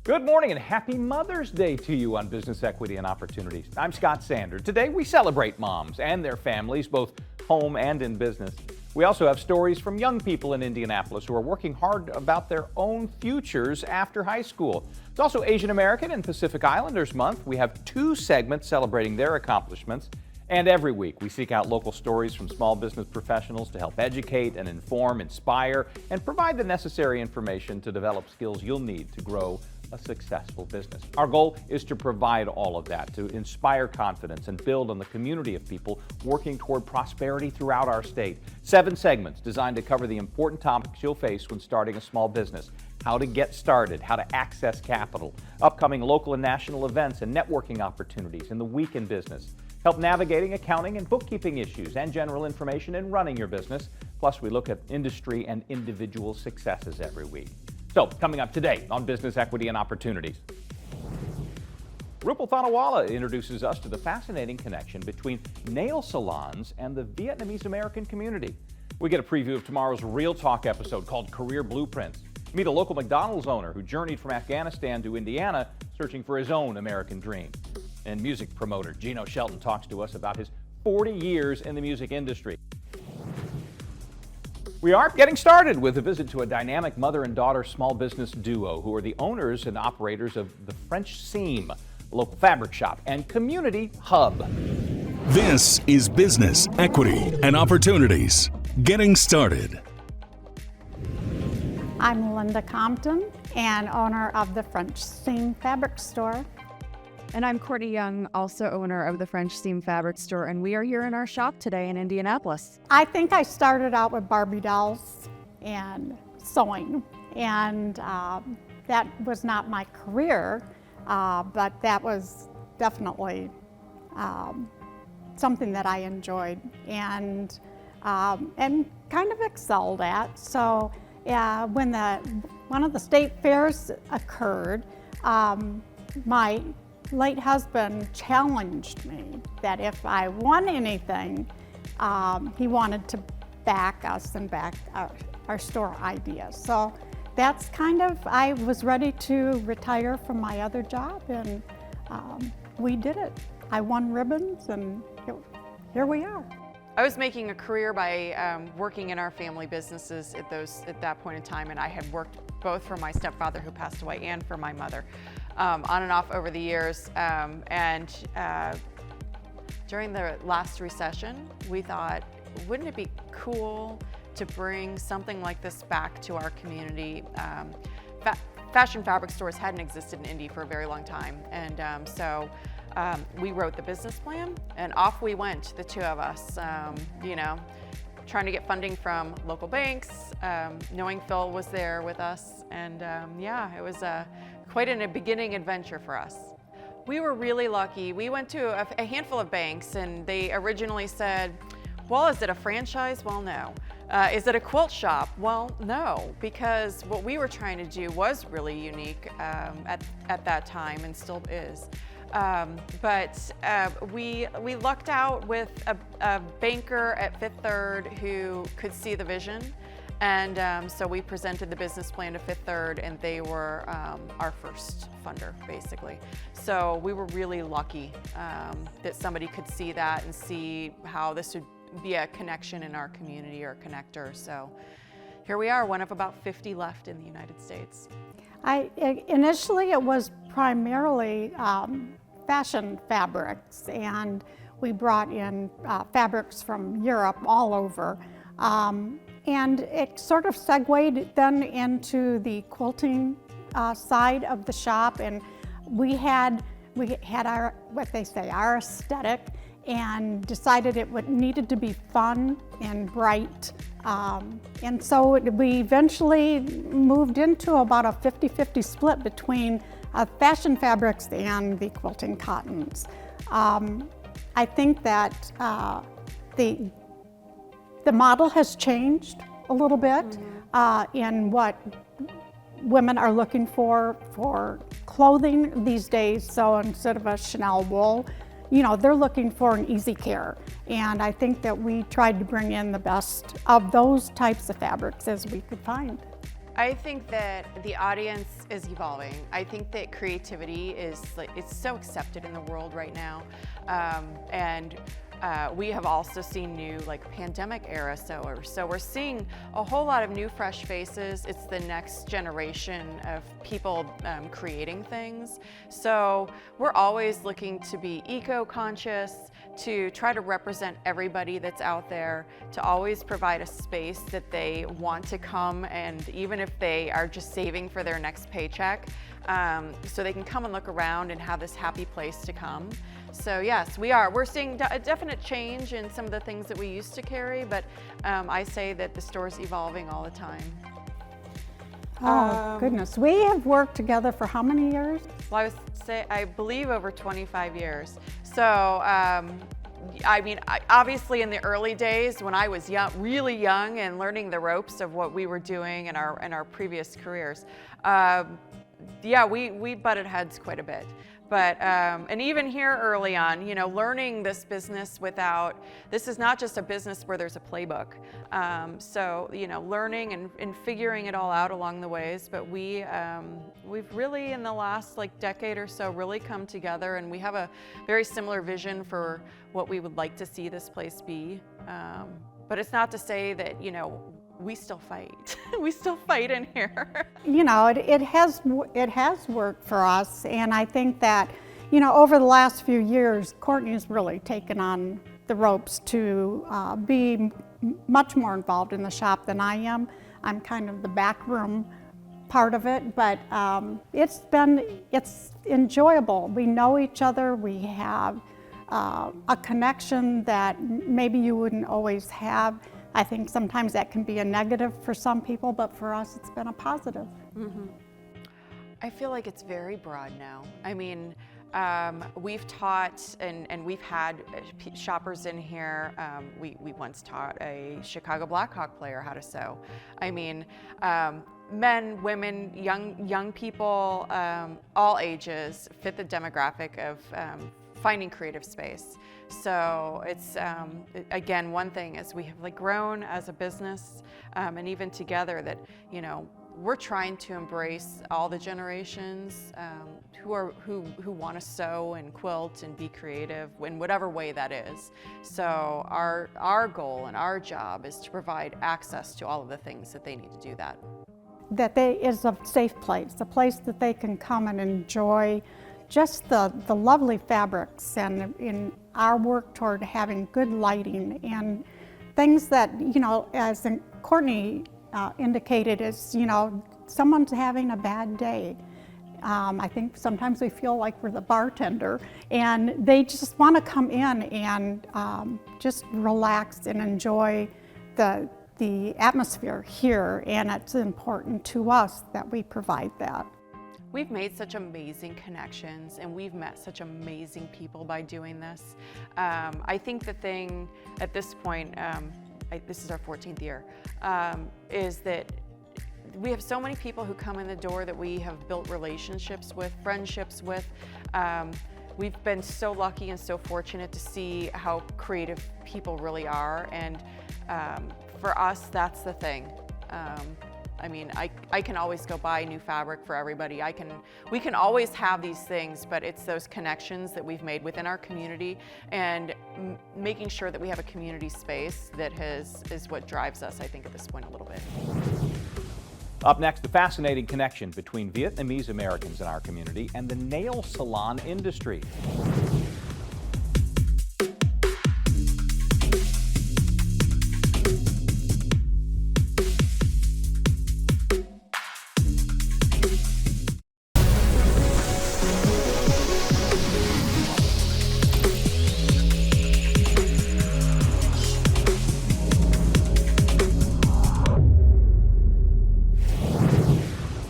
Good morning and happy Mother's Day to you on Business Equity and Opportunities. I'm Scott Sander. Today we celebrate moms and their families, both home and in business. We also have stories from young people in Indianapolis who are working hard about their own futures after high school. It's also Asian American and Pacific Islanders Month. We have 2 segments celebrating their accomplishments. And every week we seek out local stories from small business professionals to help educate and inform, inspire, and provide the necessary information to develop skills you'll need to grow a successful business. Our goal is to provide all of that, to inspire confidence and build on the community of people working toward prosperity throughout our state. 7 segments designed to cover the important topics you'll face when starting a small business: how to get started, how to access capital, upcoming local and national events and networking opportunities in the week in business, help navigating accounting and bookkeeping issues, and general information in running your business. Plus, we look at industry and individual successes every week. So, coming up today on Business Equity and Opportunities, Rupal Thanawala introduces us to the fascinating connection between nail salons and the Vietnamese American community. We get a preview of tomorrow's Real Talk episode called Career Blueprints. Meet a local McDonald's owner who journeyed from Afghanistan to Indiana searching for his own American dream. And music promoter Geno talks to us about his 40 years in the music industry. We are getting started with a visit to a dynamic mother and daughter small business duo who are the owners and operators of the French Seam, a local fabric shop and community hub. This is Business Equity and Opportunities. Getting started. I'm Linda Compton and owner of the French Seam Fabric Store. And I'm Courtney Young, also owner of the French Seam Fabric Store, and we are here in our shop today in Indianapolis. I think I started out with Barbie dolls and sewing, and that was not my career, but that was definitely something that I enjoyed and kind of excelled at. So when one of the state fairs occurred, my late husband challenged me that if I won anything, he wanted to back us and back our store ideas. So that's kind of, I was ready to retire from my other job, and we did it. I won ribbons, and here we are. I was making a career by working in our family businesses at that point in time, and I had worked both for my stepfather who passed away and for my mother on and off over the years. During the last recession, we thought, wouldn't it be cool to bring something like this back to our community? Fashion fabric stores hadn't existed in Indy for a very long time, and so we wrote the business plan, and off we went, the 2 of us, trying to get funding from local banks, knowing Phil was there with us, and it was quite a beginning adventure for us. We were really lucky. We went to a handful of banks, and they originally said, well, is it a franchise? Well, no. Is it a quilt shop? Well, no, because what we were trying to do was really unique at that time, and still is. But we lucked out with a banker at Fifth Third who could see the vision, and so we presented the business plan to Fifth Third, and they were our first funder, basically. So we were really lucky that somebody could see that and see how this would be a connection in our community, or a connector. So here we are, one of about 50 left in the United States. Initially it was primarily fashion fabrics, and we brought in fabrics from Europe all over, and it sort of segued then into the quilting side of the shop, and we had our, what they say, our aesthetic, and decided it needed to be fun and bright, and so we eventually moved into about a 50-50 split between fashion fabrics and the quilting cottons. I think that the model has changed a little bit in what women are looking for clothing these days. So instead of a Chanel wool, they're looking for an easy care. And I think that we tried to bring in the best of those types of fabrics as we could find. I think that the audience is evolving. I think that creativity is it's so accepted in the world right now, and we have also seen new pandemic era sewers. So we're seeing a whole lot of new fresh faces. It's the next generation of people creating things. So we're always looking to be eco-conscious, to try to represent everybody that's out there, to always provide a space that they want to come, and even if they are just saving for their next paycheck, so they can come and look around and have this happy place to come. So yes, we're seeing a definite change in some of the things that we used to carry, but I say that the store's evolving all the time. Oh, goodness. We have worked together for how many years? Well, I believe over 25 years. So, I mean, obviously in the early days when I was young, really young, and learning the ropes of what we were doing in our previous careers, yeah, we butted heads quite a bit. But, and even here early on, learning this business this is not just a business where there's a playbook. So, learning and figuring it all out along the ways, but we've really in the last decade or so really come together, and we have a very similar vision for what we would like to see this place be. But it's not to say that, we still fight. We still fight in here. It has worked for us, and I think that, over the last few years, Courtney's really taken on the ropes to be much more involved in the shop than I am. I'm kind of the backroom part of it, but it's enjoyable. We know each other. We have a connection that maybe you wouldn't always have. I think sometimes that can be a negative for some people, but for us it's been a positive. Mm-hmm. I feel like it's very broad now. I mean, we've taught and we've had shoppers in here. We once taught a Chicago Blackhawk player how to sew. I mean, men, women, young people, all ages fit the demographic of finding creative space. So it's, again, one thing is we have grown as a business, and even together that, we're trying to embrace all the generations who want to sew and quilt and be creative in whatever way that is. So our goal and our job is to provide access to all of the things that they need to do that. That is a safe place, a place that they can come and enjoy just the lovely fabrics, and in our work toward having good lighting and things that, as Courtney indicated, is, someone's having a bad day. I think sometimes we feel like we're the bartender, and they just want to come in and just relax and enjoy the atmosphere here, and it's important to us that we provide that. We've made such amazing connections, and we've met such amazing people by doing this. I think the thing at this point, this is our 14th year, is that we have so many people who come in the door that we have built relationships with, friendships with. We've been so lucky and so fortunate to see how creative people really are, and for us, that's the thing. I mean, I can always go buy new fabric for everybody. We can always have these things, but it's those connections that we've made within our community, and making sure that we have a community space that is what drives us, I think, at this point a little bit. Up next, the fascinating connection between Vietnamese Americans in our community and the nail salon industry.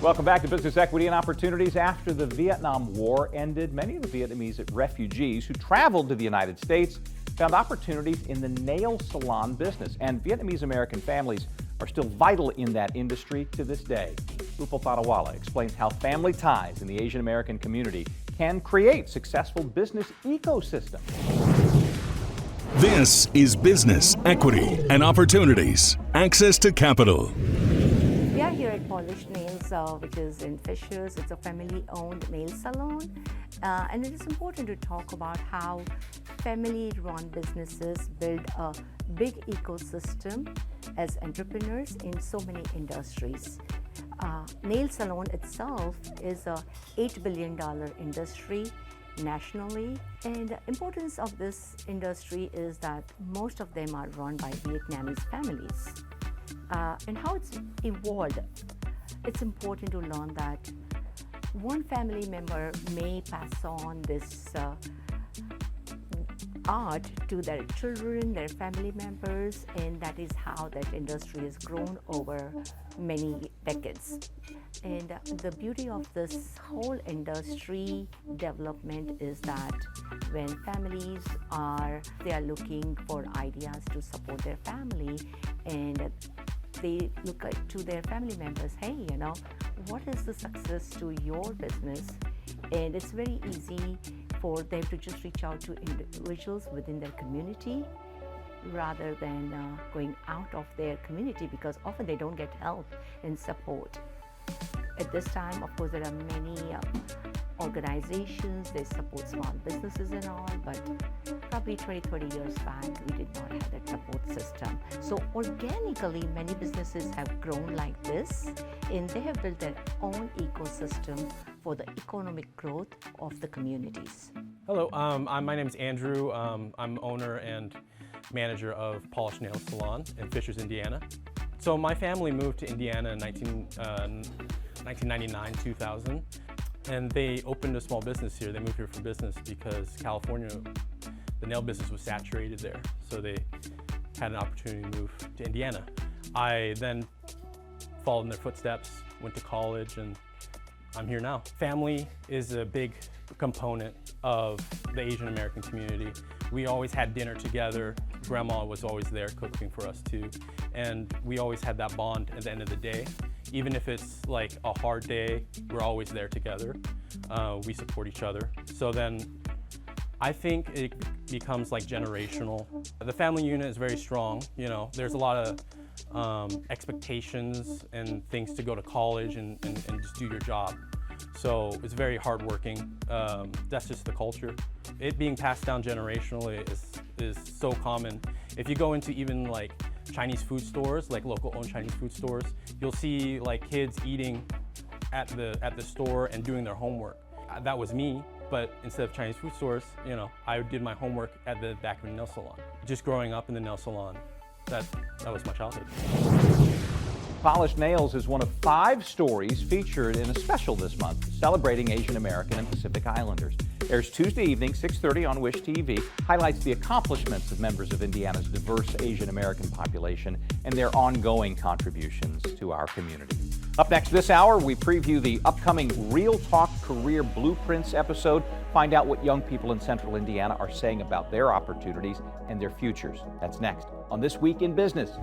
Welcome back to Business Equity and Opportunities. After the Vietnam War ended, many of the Vietnamese refugees who traveled to the United States found opportunities in the nail salon business, and Vietnamese American families are still vital in that industry to this day. Rupal Thanawala explains how family ties in the Asian American community can create successful business ecosystems. This is Business Equity and Opportunities. Access to capital. Polished Nails, which is in Fishers. It's a family-owned nail salon. And it is important to talk about how family-run businesses build a big ecosystem as entrepreneurs in so many industries. Nail salon itself is a $8 billion industry nationally, and the importance of this industry is that most of them are run by Vietnamese families. And how it's evolved, it's important to learn that one family member may pass on this art to their children, their family members, and that is how that industry has grown over many decades. And the beauty of this whole industry development is that when families are looking for ideas to support their family, and they look to their family members, hey, what is the success to your business? And it's very easy for them to just reach out to individuals within their community rather than going out of their community, because often they don't get help and support. At this time, of course, there are many organizations, they support small businesses and all, but probably 20-30 years back, we did not have that support system. So organically, many businesses have grown like this, and they have built their own ecosystem for the economic growth of the communities. Hello, my name is Andrew. I'm owner and manager of Polished Nails Salon in Fishers, Indiana. So my family moved to Indiana in 1999, 2000, and they opened a small business here. They moved here for business because California, the nail business was saturated there, so they had an opportunity to move to Indiana. I then followed in their footsteps, went to college, and I'm here now. Family is a big component of the Asian American community. We always had dinner together. Grandma was always there cooking for us too. And we always had that bond at the end of the day. Even if it's like a hard day, we're always there together. We support each other. So then I think it becomes like generational. The family unit is very strong. There's a lot of expectations and things to go to college and just do your job. So it's very hardworking. That's just the culture. It being passed down generationally is so common. If you go into even like Chinese food stores, like local owned Chinese food stores, you'll see like kids eating at the store and doing their homework. That was me, but instead of Chinese food stores, I did my homework at the back of a nail salon. Just growing up in the nail salon, that was my childhood. Polished Nails is one of 5 stories featured in a special this month celebrating Asian American and Pacific Islanders. Airs Tuesday evening, 6:30 on Wish TV, highlights the accomplishments of members of Indiana's diverse Asian American population and their ongoing contributions to our community. Up next this hour, we preview the upcoming Real Talk Career Blueprints episode, find out what young people in Central Indiana are saying about their opportunities and their futures. That's next on This Week in Business.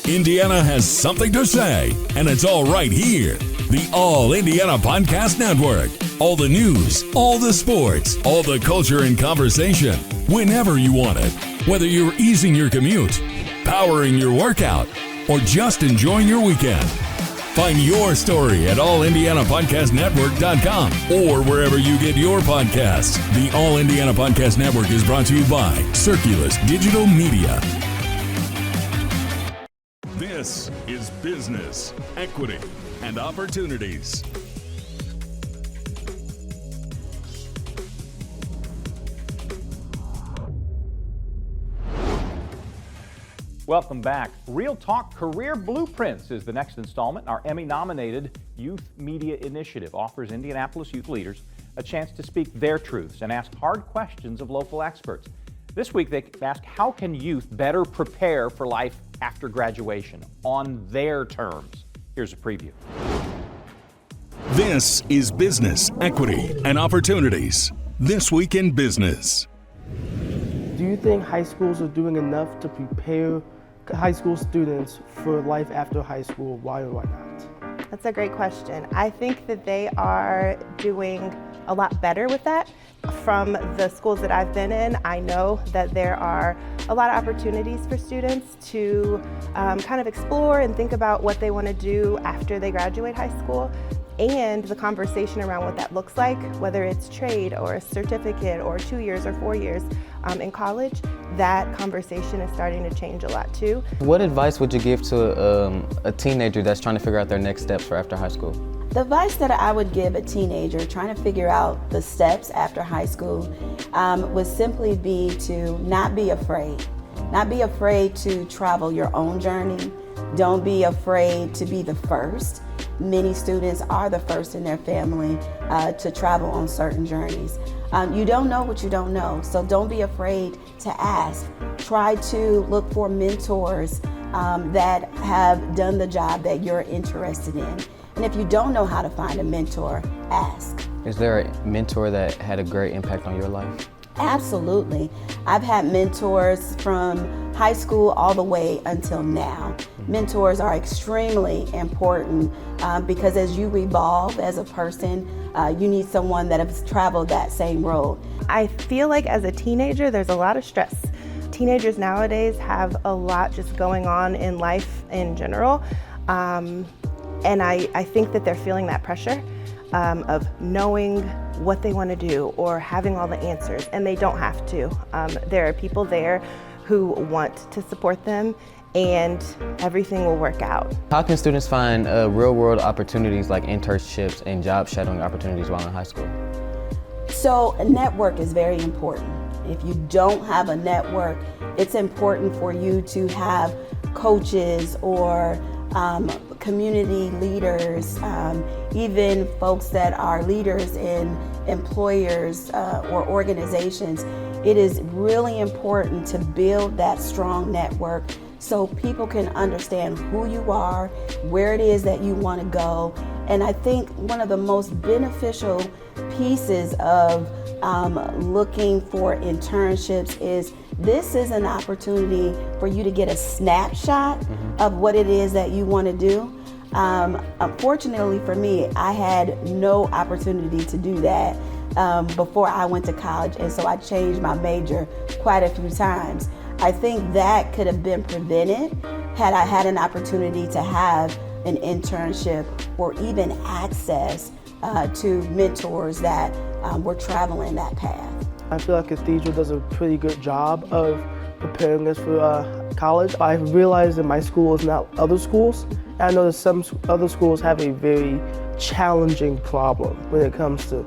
Indiana has something to say, and it's all right here. The All Indiana Podcast Network. All the news, all the sports, all the culture and conversation, whenever you want it. Whether you're easing your commute, powering your workout, or just enjoying your weekend. Find your story at allindianapodcastnetwork.com or wherever you get your podcasts. The All Indiana Podcast Network is brought to you by Circulus Digital Media. This is Business, Equity, and Opportunities. Welcome back. Real Talk Career Blueprints is the next installment. Our Emmy-nominated Youth Media Initiative offers Indianapolis youth leaders a chance to speak their truths and ask hard questions of local experts. This week, they ask, how can youth better prepare for life after graduation on their terms? Here's a preview. This is Business, Equity, and Opportunities. This Week in Business. Do you think high schools are doing enough to prepare high school students for life after high school? Why or why not? That's a great question. I think that they are doing a lot better with that. From the schools that I've been in, I know that there are a lot of opportunities for students to kind of explore and think about what they want to do after they graduate high school. And the conversation around what that looks like, whether it's trade or a certificate or 2 years or 4 years in college, that conversation is starting to change a lot too. What advice would you give to a teenager that's trying to figure out their next steps for after high school? The advice that I would give a teenager trying to figure out the steps after high school would simply be to not be afraid. Not be afraid to travel your own journey. Don't be afraid to be the first. Many students are the first in their family to travel on certain journeys. You don't know what you don't know, so don't be afraid to ask. Try to look for mentors that have done the job that you're interested in. And if you don't know how to find a mentor, ask. Is there a mentor that had a great impact on your life? Absolutely. I've had mentors from high school all the way until now. Mentors are extremely important because as you evolve as a person, you need someone that has traveled that same road. I feel like as a teenager, there's a lot of stress. Teenagers nowadays have a lot just going on in life in general. And I think that they're feeling that pressure of knowing what they want to do or having all the answers, and they don't have to. There are people there who want to support them, and everything will work out. How can students find real-world opportunities like internships and job shadowing opportunities while in high school? So a network is very important. If you don't have a network, it's important for you to have coaches or community leaders, even folks that are leaders in employers or organizations. It is really important to build that strong network so people can understand who you are, where it is that you want to go. And I think one of the most beneficial pieces of looking for internships is this is an opportunity for you to get a snapshot of what it is that you want to do. Unfortunately for me, I had no opportunity to do that before I went to college, and so I changed my major quite a few times. I think that could have been prevented had I had an opportunity to have an internship or even access to mentors that were traveling that path. I feel like Cathedral does a pretty good job of preparing us for college. I realized that my school is not other schools. I know that some other schools have a very challenging problem when it comes to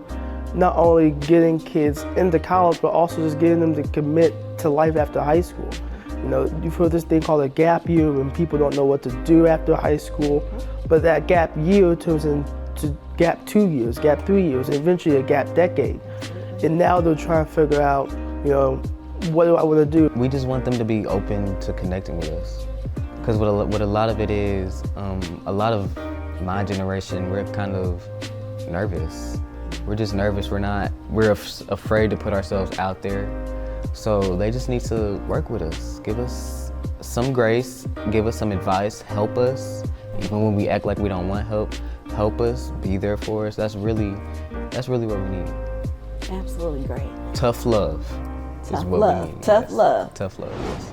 not only getting kids into college, but also just getting them to commit to life after high school. You know, you've heard this thing called a gap year when people don't know what to do after high school, but that gap year turns into gap 2 years, gap 3 years, and eventually a gap decade. And now they're trying to figure out, you know, what do I want to do? We just want them to be open to connecting with us. Because what a lot of it is, a lot of my generation, we're kind of nervous. We're just nervous. We're afraid to put ourselves out there. So they just need to work with us. Give us some grace, give us some advice, help us. Even when we act like we don't want help, help us, be there for us. That's really what we need. Absolutely great. Tough love is what we need. Tough love. Tough love, yes.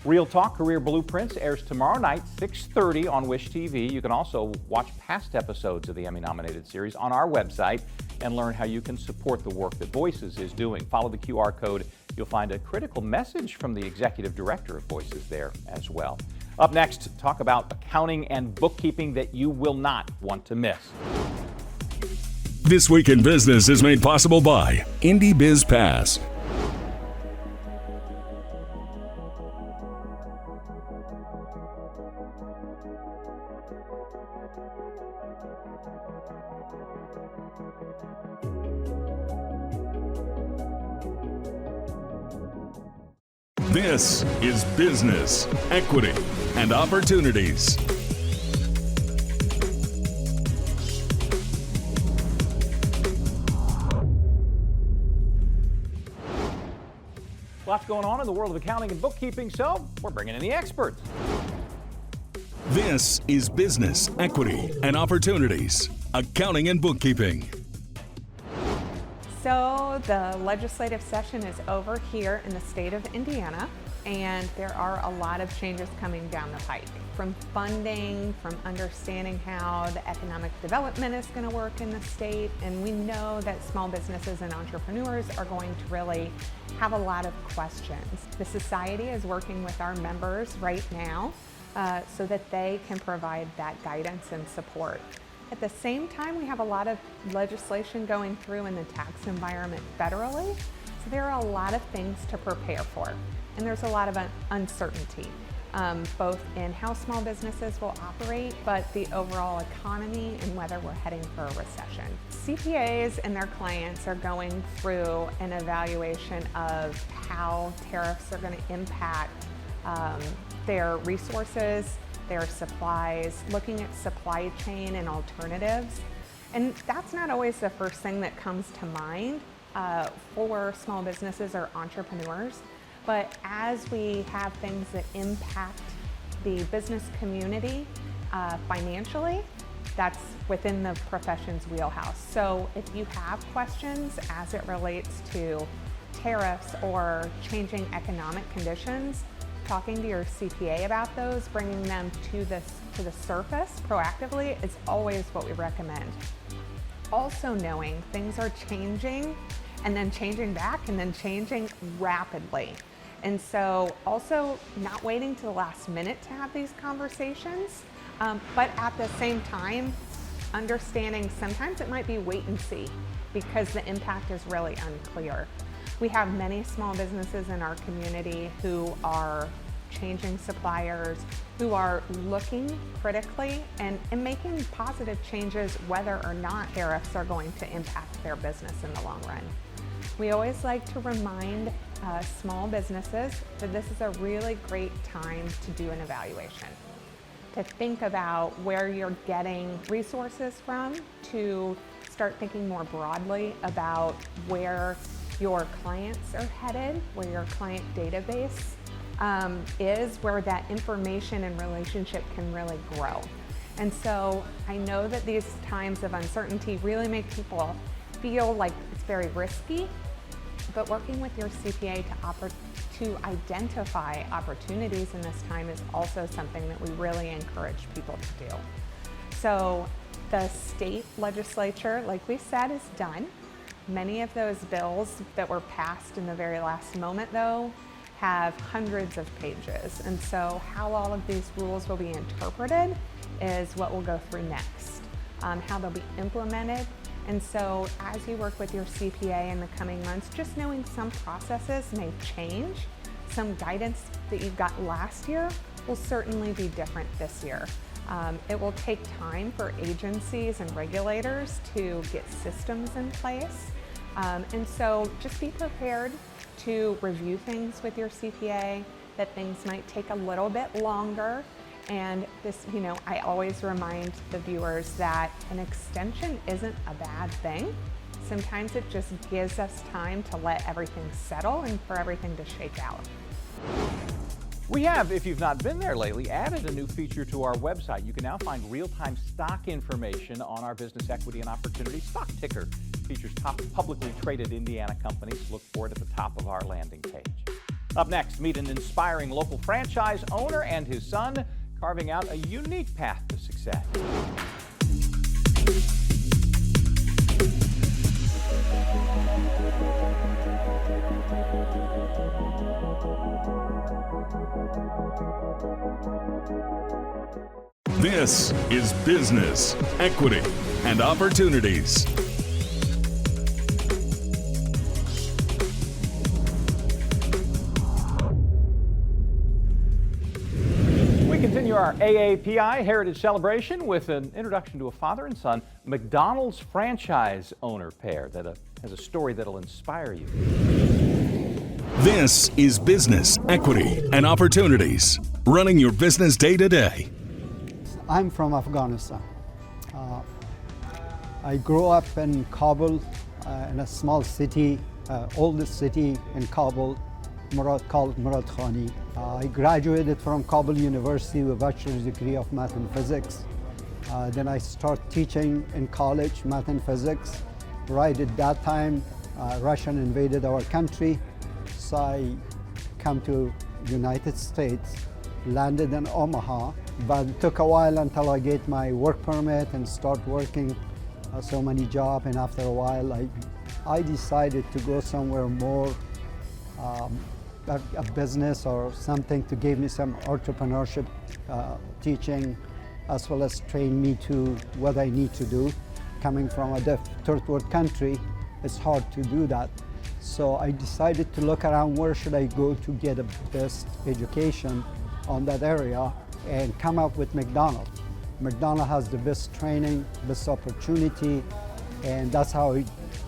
Real Talk Career Blueprints airs tomorrow night, 6:30 on Wish TV. You can also watch past episodes of the Emmy-nominated series on our website and learn how you can support the work that Voices is doing. Follow the QR code. You'll find a critical message from the executive director of Voices there as well. Up next, talk about accounting and bookkeeping that you will not want to miss. This Week in Business is made possible by Indy Biz Pass. This is Business, Equity, and Opportunities. Lots going on in the world of accounting and bookkeeping, so we're bringing in the experts. This is Business, Equity, and Opportunities, Accounting and Bookkeeping. So the legislative session is over here in the state of Indiana, and there are a lot of changes coming down the pike. From funding, from understanding how the economic development is going to work in the state, and we know that small businesses and entrepreneurs are going to really have a lot of questions. The society is working with our members right now so that they can provide that guidance and support. At the same time, we have a lot of legislation going through in the tax environment federally, so there are a lot of things to prepare for, and there's a lot of uncertainty. Both in how small businesses will operate, but the overall economy and whether we're heading for a recession. CPAs and their clients are going through an evaluation of how tariffs are going to impact their resources, their supplies, looking at supply chain and alternatives. And that's not always the first thing that comes to mind for small businesses or entrepreneurs. But as we have things that impact the business community financially, that's within the profession's wheelhouse. So if you have questions as it relates to tariffs or changing economic conditions, talking to your CPA about those, bringing them to the surface proactively is always what we recommend. Also knowing things are changing and then changing back and then changing rapidly. And so also not waiting to the last minute to have these conversations, but at the same time, understanding sometimes it might be wait and see because the impact is really unclear. We have many small businesses in our community who are changing suppliers, who are looking critically and making positive changes whether or not tariffs are going to impact their business in the long run. We always like to remind small businesses that this is a really great time to do an evaluation, to think about where you're getting resources from, to start thinking more broadly about where your clients are headed, where your client database is, where that information and relationship can really grow. And so I know that these times of uncertainty really make people feel like it's very risky, but working with your CPA to identify opportunities in this time is also something that we really encourage people to do. So the state legislature, like we said, is done. Many of those bills that were passed in the very last moment, though, have hundreds of pages. And so how all of these rules will be interpreted is what we'll go through next, how they'll be implemented. And so as you work with your CPA in the coming months, just knowing some processes may change. Some guidance that you got last year will certainly be different this year. It will take time for agencies and regulators to get systems in place. And so just be prepared to review things with your CPA, that things might take a little bit longer. And this, I always remind the viewers that an extension isn't a bad thing. Sometimes it just gives us time to let everything settle and for everything to shake out. We have, if you've not been there lately, added a new feature to our website. You can now find real-time stock information on our Business Equity and Opportunity stock ticker. Features top publicly traded Indiana companies. Look for it at the top of our landing page. Up next, meet an inspiring local franchise owner and his son, carving out a unique path to success. This is Business, Equity, and Opportunities. We continue our AAPI Heritage Celebration with an introduction to a father and son McDonald's franchise owner pair that has a story that'll inspire you. This is Business, Equity, and Opportunities, running your business day to day. I'm from Afghanistan. I grew up in Kabul, in a small city, oldest city in Kabul, called Murad Khani. I graduated from Kabul University with a bachelor's degree of math and physics. Then I started teaching in college, math and physics. Right at that time, Russia invaded our country, so I came to United States, landed in Omaha, but it took a while until I get my work permit and start working so many jobs, and after a while I decided to go somewhere more a business or something to give me some entrepreneurship teaching, as well as train me to what I need to do. Coming from a third world country, it's hard to do that. So I decided to look around where should I go to get a best education on that area, and come up with McDonald's. McDonald's has the best training, best opportunity, and that's how I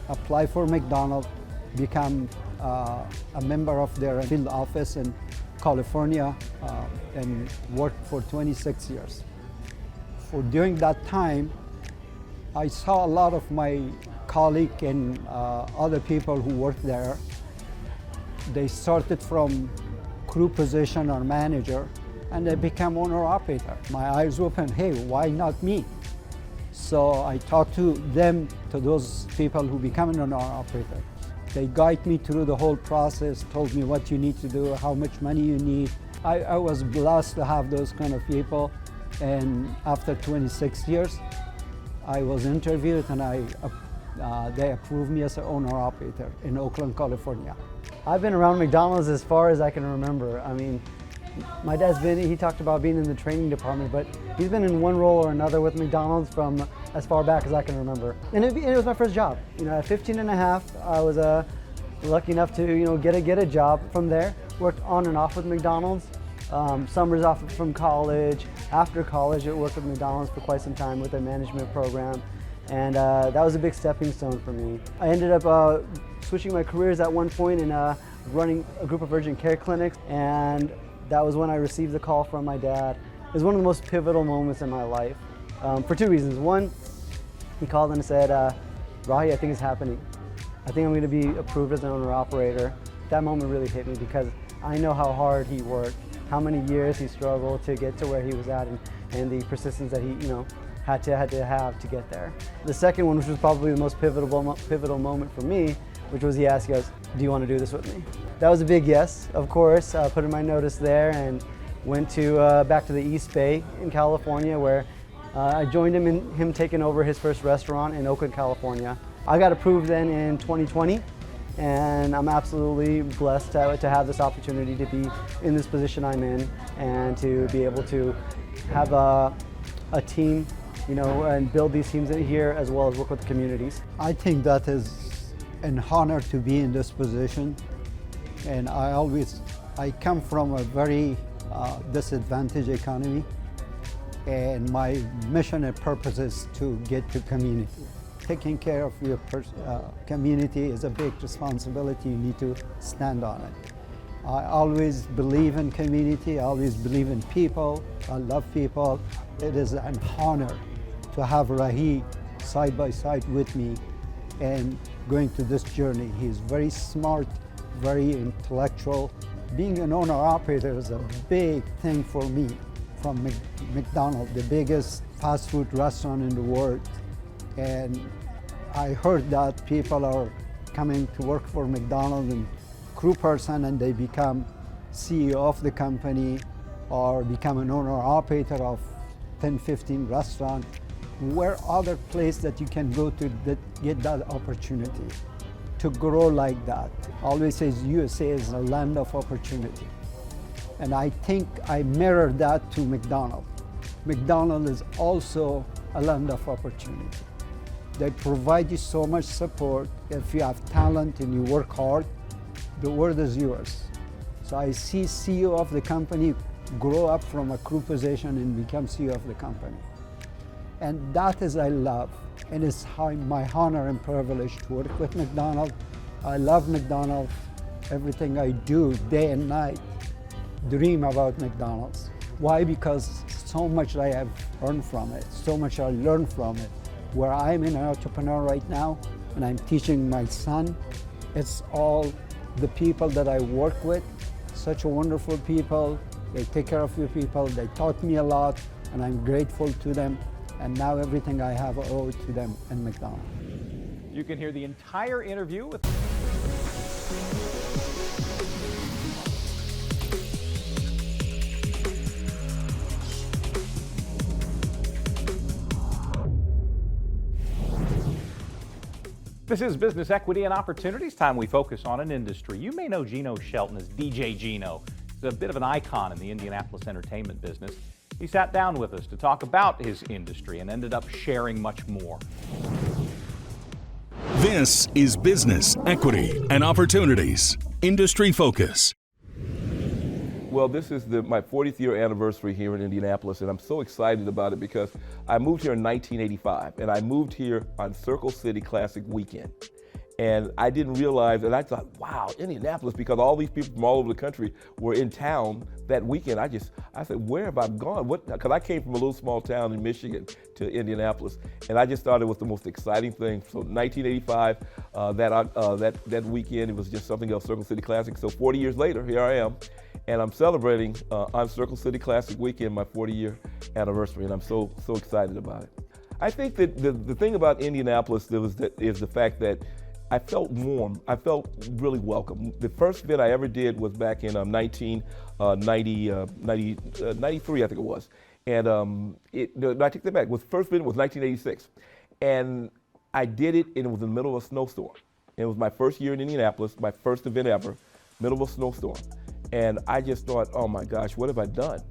applied for McDonald's, become a member of their field office in California, and worked for 26 years. During that time, I saw a lot of my colleagues and other people who worked there. They started from crew position or manager, and they become owner-operator. My eyes open, hey, why not me? So I talked to them, to those people who become an owner-operator. They guide me through the whole process, told me what you need to do, how much money you need. I was blessed to have those kind of people, and after 26 years, I was interviewed, and they approved me as an owner-operator in Oakland, California. I've been around McDonald's as far as I can remember. I mean, my dad's he talked about being in the training department, but he's been in one role or another with McDonald's from as far back as I can remember. And it was my first job. You know, at 15 and a half, I was lucky enough to, get a job from there. Worked on and off with McDonald's. Summers off from college. After college, I worked with McDonald's for quite some time with their management program. And that was a big stepping stone for me. I ended up switching my careers at one point and running a group of urgent care clinics, and that was when I received the call from my dad. It was one of the most pivotal moments in my life for two reasons. One, he called and said, Rahi, I think it's happening. I think I'm going to be approved as an owner-operator. That moment really hit me because I know how hard he worked, how many years he struggled to get to where he was at, and the persistence that he, had to have to get there. The second one, which was probably the most pivotal moment for me, which was he asked us, do you want to do this with me? That was a big yes, of course. Put in my notice there and went to back to the East Bay in California, where I joined him in him taking over his first restaurant in Oakland, California. I got approved then in 2020, and I'm absolutely blessed to have this opportunity to be in this position I'm in, and to be able to have a team, and build these teams in here, as well as work with the communities. I think that is an honor to be in this position, and I come from a very disadvantaged economy, and my mission and purpose is to get to community. Taking care of your community is a big responsibility. You need to stand on it. I always believe in community. I always believe in people. I love people. It is an honor to have Rahi side by side with me and going to this journey. He's very smart, very intellectual. Being an owner-operator is a big thing for me. From McDonald's, the biggest fast food restaurant in the world. And I heard that people are coming to work for McDonald's and crew person, and they become CEO of the company or become an owner-operator of 10, 15 restaurants. Where other place that you can go to that get that opportunity to grow like that? Always says USA is a land of opportunity. And I think I mirror that to McDonald's. McDonald's is also a land of opportunity. They provide you so much support. If you have talent and you work hard, the world is yours. So I see CEO of the company grow up from a crew position and become CEO of the company. And that is I love, and it's my honor and privilege to work with McDonald's. I love McDonald's. Everything I do, day and night, dream about McDonald's. Why? Because so much I have earned from it, so much I learned from it. Where I'm an entrepreneur right now, and I'm teaching my son, it's all the people that I work with, such a wonderful people. They take care of your people. They taught me a lot, and I'm grateful to them. And now everything I have I owe to them and McDonald's. You can hear the entire interview with This is Business Equity and Opportunities. Time we focus on an industry. You may know Geno Shelton as DJ Geno. He's a bit of an icon in the Indianapolis entertainment business. He sat down with us to talk about his industry and ended up sharing much more. This is Business Equity and Opportunities. Industry Focus. Well, this is my 40th year anniversary here in Indianapolis, and I'm so excited about it because I moved here in 1985, and I moved here on Circle City Classic weekend. And I didn't realize, and I thought, wow, Indianapolis, because all these people from all over the country were in town that weekend. I said, where have I gone? Because I came from a little small town in Michigan to Indianapolis, and I just thought it was the most exciting thing. So 1985, that weekend, it was just something else, Circle City Classic. So 40 years later, here I am, and I'm celebrating on Circle City Classic weekend my 40-year anniversary, and I'm so excited about it. I think that the thing about Indianapolis is the fact that I felt warm. I felt really welcome. The first event I ever did was back in 93, I think it was. And I take that back. The first event was 1986. And I did it, and it was in the middle of a snowstorm. And it was my first year in Indianapolis, my first event ever, middle of a snowstorm. And I just thought, oh my gosh, what have I done?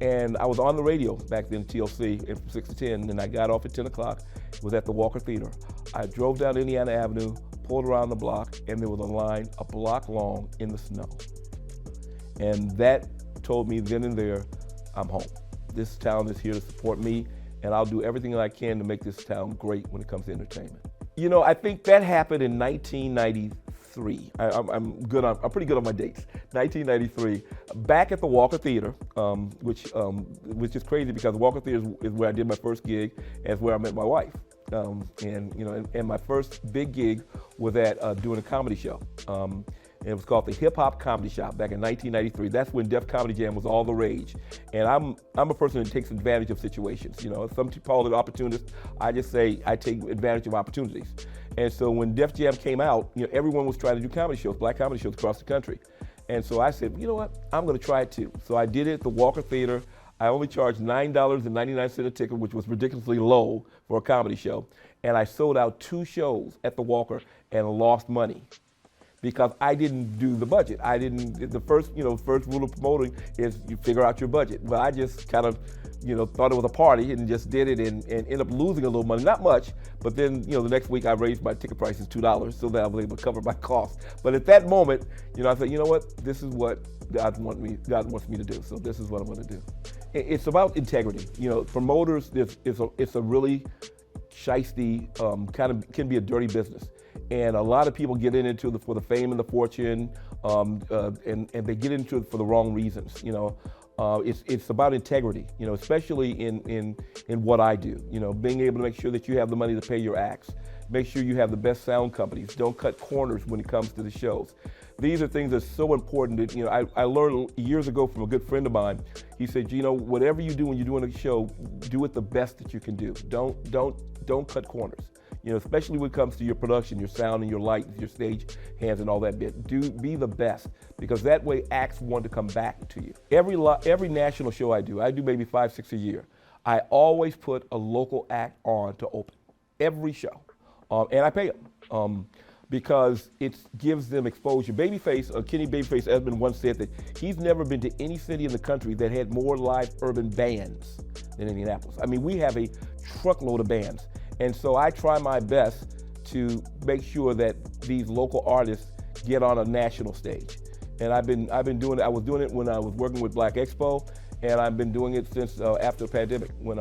And I was on the radio back then, TLC, from 6 to 10, and I got off at 10 o'clock, was at the Walker Theater. I drove down Indiana Avenue, pulled around the block, and there was a line a block long in the snow. And that told me then and there, I'm home. This town is here to support me, and I'll do everything that I can to make this town great when it comes to entertainment. You know, I think that happened in 1993. I'm pretty good on my dates. 1993, back at the Walker Theater, which is crazy because the Walker Theater is where I did my first gig, and it's where I met my wife. And my first big gig was at doing a comedy show. And it was called the Hip Hop Comedy Shop back in 1993. That's when Def Comedy Jam was all the rage. And I'm a person that takes advantage of situations. You know, some people call it opportunist. I just say I take advantage of opportunities. And so when Def Jam came out, you know, everyone was trying to do comedy shows, black comedy shows across the country. And so I said, you know what, I'm gonna try it too. So I did it at the Walker Theater. I only charged $9.99 a ticket, which was ridiculously low for a comedy show. And I sold out 2 shows at the Walker and lost money because I didn't do the budget. The first rule of promoting is you figure out your budget. But I just kind of, thought it was a party and just did it and ended up losing a little money, not much, but then, the next week I raised my ticket prices $2 so that I was able to cover my costs. But at that moment, I said, you know what, this is what God wants me to do, so this is what I'm gonna do. It's about integrity. Promoters, it's a really shiesty, can be a dirty business. And a lot of people get into it for the fame and the fortune, and they get into it for the wrong reasons. It's about integrity, especially in what I do. Being able to make sure that you have the money to pay your acts, make sure you have the best sound companies, don't cut corners when it comes to the shows. These are things that's so important that, I learned years ago from a good friend of mine. He said, Geno, whatever you do when you're doing a show, do it the best that you can do. Don't cut corners. Especially when it comes to your production, your sound and your light, your stage hands and all that bit. Be the best, because that way acts want to come back to you. Every national show I do maybe 5, 6 a year. I always put a local act on to open every show, and I pay them. Because it gives them exposure. Kenny Babyface Edmond once said that he's never been to any city in the country that had more live urban bands than Indianapolis. I mean, we have a truckload of bands. And so I try my best to make sure that these local artists get on a national stage. And I've been doing it. I was doing it when I was working with Black Expo, and I've been doing it since after the pandemic, when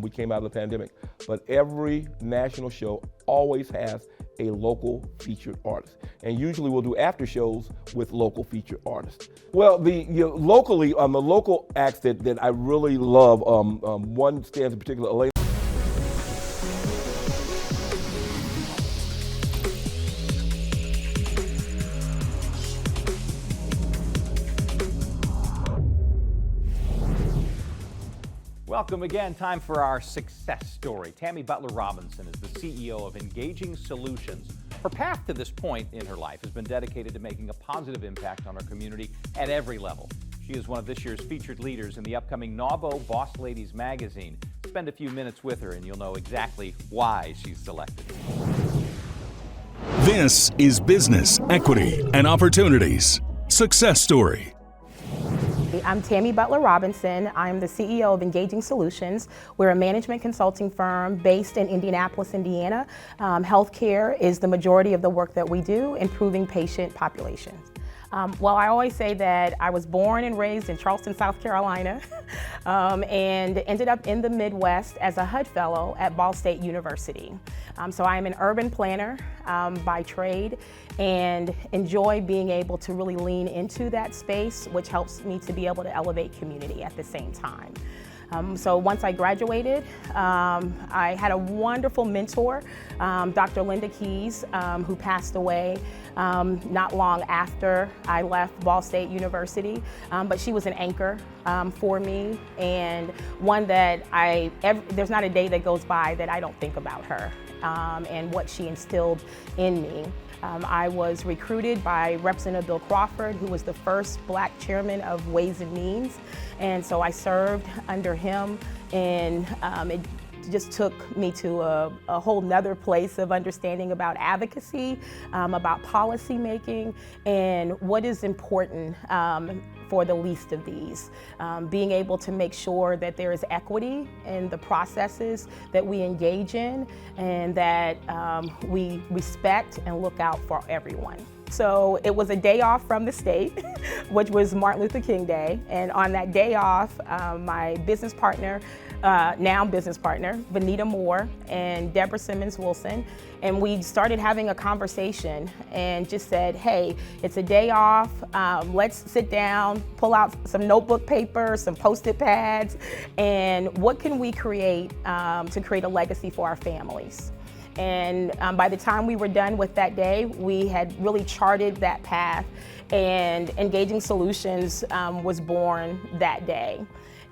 we came out of the pandemic. But every national show always has a local featured artist. And usually we'll do after shows with local featured artists. Well, locally, the local acts that I really love, one stands in particular, Elaine. Welcome again. Time for our success story. Tammy Butler Robinson is the CEO of Engaging Solutions. Her path to this point in her life has been dedicated to making a positive impact on our community at every level. She is one of this year's featured leaders in the upcoming NAWBO Boss Ladies magazine. Spend a few minutes with her and you'll know exactly why she's selected. This is Business, Equity, and Opportunities. Success Story. I'm Tammy Butler Robinson. I'm the CEO of Engaging Solutions. We're a management consulting firm based in Indianapolis, Indiana. Healthcare is the majority of the work that we do, improving patient populations. Well, I always say that I was born and raised in Charleston, South Carolina, and ended up in the Midwest as a HUD Fellow at Ball State University. So I am an urban planner by trade and enjoy being able to really lean into that space, which helps me to be able to elevate community at the same time. So once I graduated, I had a wonderful mentor, Dr. Linda Keys, who passed away not long after I left Ball State University, but she was an anchor for me, and one that there's not a day that goes by that I don't think about her and what she instilled in me. I was recruited by Representative Bill Crawford, who was the first Black chairman of Ways and Means, and so I served under him, and it just took me to a whole nother place of understanding about advocacy, about policy making, and what is important for the least of these. Being able to make sure that there is equity in the processes that we engage in, and that we respect and look out for everyone. So it was a day off from the state, which was Martin Luther King Day. And on that day off, my business partner, now business partner, Vanita Moore and Deborah Simmons Wilson, and we started having a conversation and just said, hey, it's a day off, let's sit down, pull out some notebook paper, some Post-it pads, and what can we create to create a legacy for our families? And by the time we were done with that day, we had really charted that path, and Engaging Solutions was born that day.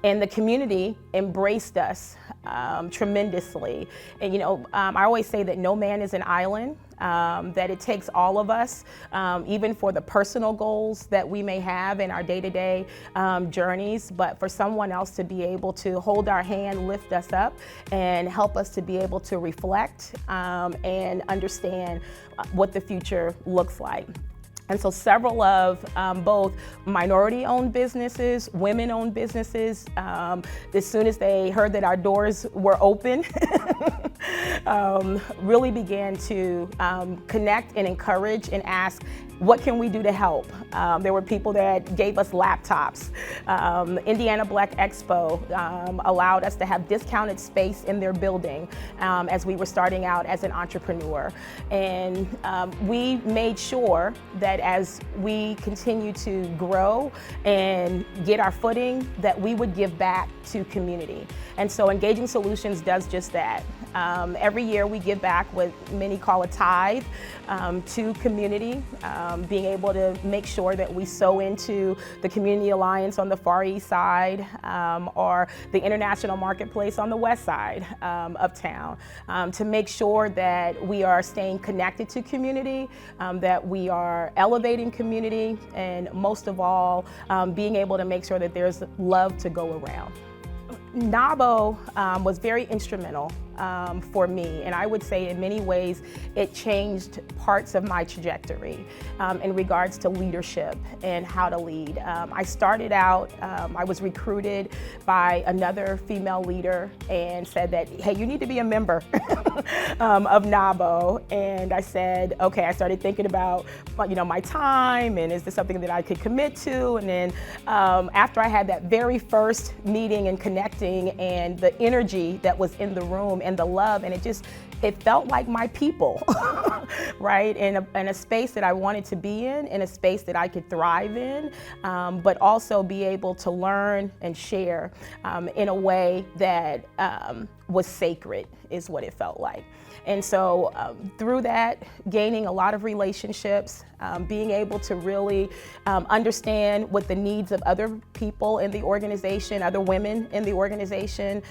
And the community embraced us tremendously. And you know, I always say that no man is an island, that it takes all of us, even for the personal goals that we may have in our day-to-day journeys, but for someone else to be able to hold our hand, lift us up, and help us to be able to reflect and understand what the future looks like. And so several of both minority-owned businesses, women-owned businesses, as soon as they heard that our doors were open, really began to connect and encourage and ask, what can we do to help? There were people that gave us laptops. Indiana Black Expo allowed us to have discounted space in their building as we were starting out as an entrepreneur. And we made sure that as we continue to grow and get our footing, that we would give back to community. And so Engaging Solutions does just that. Every year we give back what many call a tithe to community, being able to make sure that we sow into the Community Alliance on the Far East Side or the International Marketplace on the West Side of town, to make sure that we are staying connected to community, that we are elevating community, and most of all, being able to make sure that there's love to go around. NAWBO was very instrumental for me, and I would say in many ways it changed parts of my trajectory in regards to leadership and how to lead. I started out, I was recruited by another female leader and said that, hey, you need to be a member of NAWBO, and I said, okay. I started thinking about my time, and is this something that I could commit to? And then after I had that very first meeting and connecting, and the energy that was in the room and the love, and it felt like my people, right? In a space that I wanted to be in a space that I could thrive in, but also be able to learn and share in a way that was sacred, is what it felt like. And so through that, gaining a lot of relationships, being able to really understand what the needs of other people in the organization, other women in the organization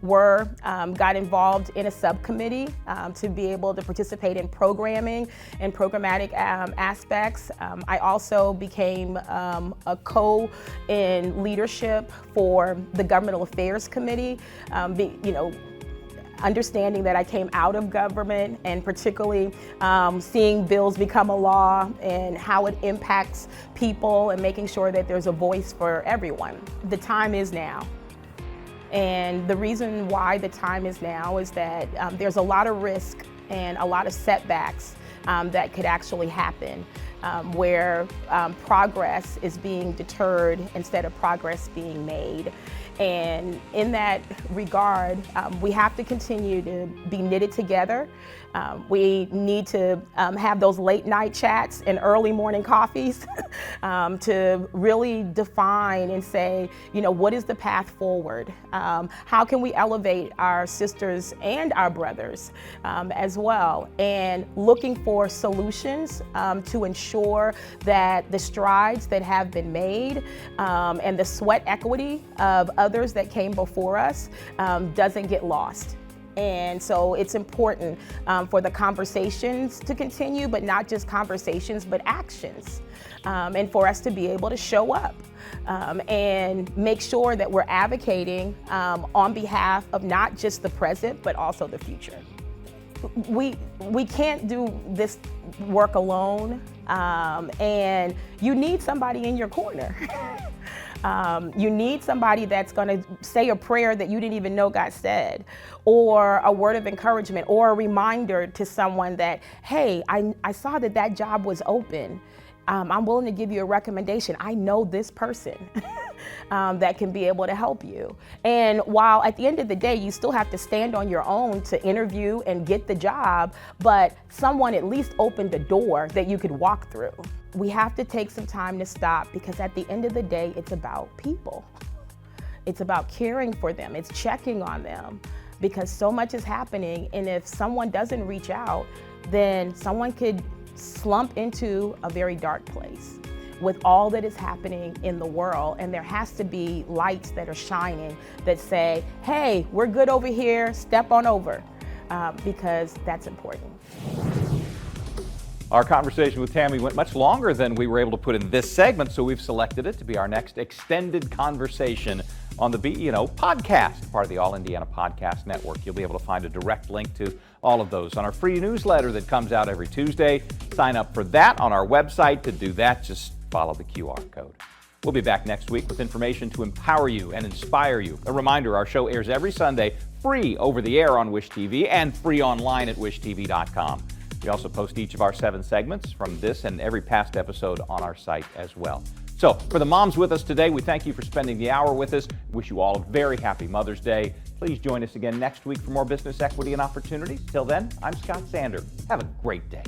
were, got involved in a subcommittee to be able to participate in programming and programmatic aspects. I also became a in leadership for the Governmental Affairs Committee, understanding that I came out of government and particularly seeing bills become a law and how it impacts people and making sure that there's a voice for everyone. The time is now. And the reason why the time is now is that there's a lot of risk and a lot of setbacks that could actually happen where progress is being deterred instead of progress being made. And in that regard, we have to continue to be knitted together. We need to have those late night chats and early morning coffees to really define and say, what is the path forward? How can we elevate our sisters and our brothers as well? And looking for solutions to ensure that the strides that have been made and the sweat equity of others that came before us doesn't get lost. And so it's important for the conversations to continue, but not just conversations, but actions. And for us to be able to show up and make sure that we're advocating on behalf of not just the present, but also the future. We can't do this work alone, and you need somebody in your corner. You need somebody that's going to say a prayer that you didn't even know God said, or a word of encouragement, or a reminder to someone that, hey, I saw that job was open. I'm willing to give you a recommendation. I know this person that can be able to help you. And while at the end of the day, you still have to stand on your own to interview and get the job, but someone at least opened a door that you could walk through. We have to take some time to stop, because at the end of the day, it's about people. It's about caring for them. It's checking on them, because so much is happening. And if someone doesn't reach out, then someone could slump into a very dark place with all that is happening in the world. And there has to be lights that are shining that say, hey, we're good over here, step on over, because that's important. Our conversation with Tammy went much longer than we were able to put in this segment, so we've selected it to be our next extended conversation on the BE&O podcast, part of the All Indiana Podcast Network. You'll be able to find a direct link to all of those on our free newsletter that comes out every Tuesday. Sign up for that on our website. To do that, just follow the QR code. We'll be back next week with information to empower you and inspire you. A reminder, our show airs every Sunday, free over the air on Wish TV and free online at wishtv.com. We also post each of our 7 segments from this and every past episode on our site as well. So for the moms with us today, we thank you for spending the hour with us. Wish you all a very happy Mother's Day. Please join us again next week for more business equity and opportunities. Till then, I'm Scott Sander. Have a great day.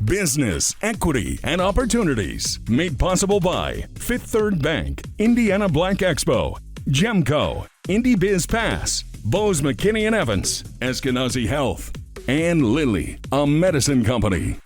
Business, equity, and opportunities made possible by Fifth Third Bank, Indiana Black Expo, Gemco, Indy Biz Pass, Bose McKinney & Evans, Eskenazi Health, and Lilly, a medicine company.